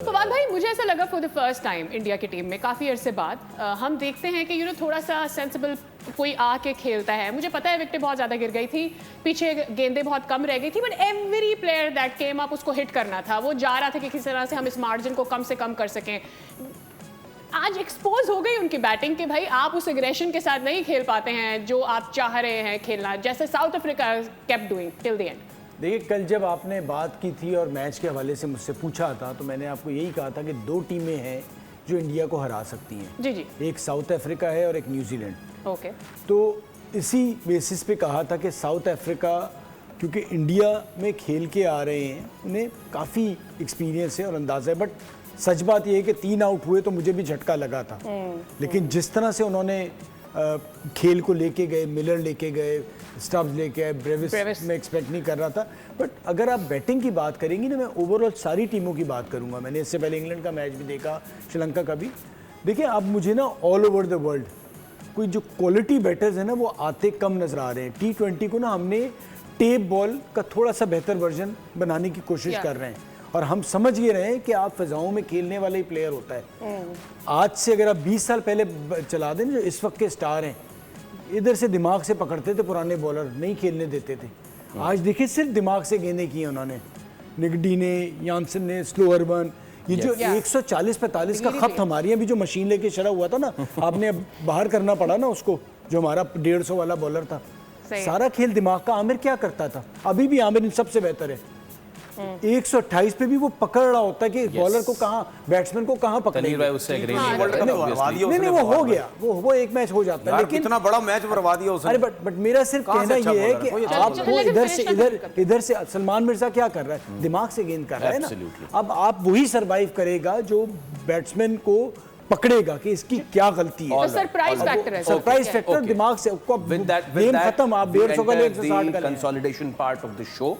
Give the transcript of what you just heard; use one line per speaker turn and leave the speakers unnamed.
फवाद भाई, मुझे ऐसा लगा for the first time India की टीम में काफ़ी अरसे बाद हम देखते हैं कि थोड़ा सा सेंसिबल कोई आके खेलता है। मुझे पता है विकेटें बहुत ज़्यादा गिर गई थी, पीछे गेंदें बहुत कम रह गई थी, but every player that came up उसको हिट करना था। वो जा रहा था कि किसी तरह से हम इस मार्जिन को कम से कम कर सकें। आज एक्सपोज हो गई उनकी बैटिंग कि भाई आप उस एग्रेशन के साथ नहीं खेल पाते हैं जो आप चाह रहे हैं खेलना, जैसे south Africa kept doing till the end.
देखिए, कल जब आपने बात की थी और मैच के हवाले से मुझसे पूछा था तो मैंने आपको यही कहा था कि दो टीमें हैं जो इंडिया को हरा सकती हैं।
जी जी,
एक साउथ अफ्रीका है और एक न्यूजीलैंड।
ओके।
तो इसी बेसिस पे कहा था कि साउथ अफ्रीका क्योंकि इंडिया में खेल के आ रहे हैं, उन्हें काफ़ी एक्सपीरियंस है और अंदाज़ा है। बट सच बात यह है कि 3 आउट हुए तो मुझे भी झटका लगा था। लेकिन जिस तरह से उन्होंने खेल को लेके गए, मिलर लेके गए, स्टब्स लेके आए, ब्रेविस मैं एक्सपेक्ट नहीं कर रहा था। बट अगर आप बैटिंग की बात करेंगी ना, मैं ओवरऑल सारी टीमों की बात करूंगा। मैंने इससे पहले इंग्लैंड का मैच भी देखा, श्रीलंका का भी। देखिए, अब मुझे ना ऑल ओवर द वर्ल्ड कोई जो क्वालिटी बैटर्स है ना, वो आते कम नजर आ रहे हैं। T20 को ना हमने टेप बॉल का थोड़ा सा बेहतर वर्जन बनाने की कोशिश कर रहे हैं और हम समझ ये रहे हैं कि आप फिजाओं में खेलने वाले ही प्लेयर होता है। आज से अगर आप 20 साल पहले चला दें, जो इस वक्त के स्टार हैं, इधर से दिमाग से पकड़ते थे पुराने बॉलर, नहीं खेलने देते थे। आज देखिए सिर्फ दिमाग से गेंदें की उन्होंने, निगडी ने, यानसन ने, स्लो अर्बन, ये जो 140-45 का खप्त हमारी अभी जो मशीन लेके चला हुआ था ना, आपने बाहर करना पड़ा ना उसको, जो हमारा 150 वाला बॉलर था। सारा खेल दिमाग का। आमिर क्या करता था, अभी भी आमिर इन सबसे बेहतर है। 128 पे भी वो पकड़ रहा होता है कि बॉलर को कहाँ, बैट्समैन को कहाँ पकड़ेंगे। नहीं, वो हो गया, वो एक मैच हो जाता है, लेकिन
इतना बड़ा मैच बर्बा दिया उसने।
अरे बट मेरा सिर्फ कहना ये है कि आपको इधर से सलमान मिर्जा क्या कर रहा है, दिमाग से गेंद कर रहा है ना। अब आप वही सरवाइव करेगा जो बैट्समैन को पकड़ेगा कि इसकी क्या गलती है।
सरप्राइज फैक्टर है,
सरप्राइज फैक्टर दिमाग से गेम खत्म। आप 150 का ले 160 का
consolidation part of the show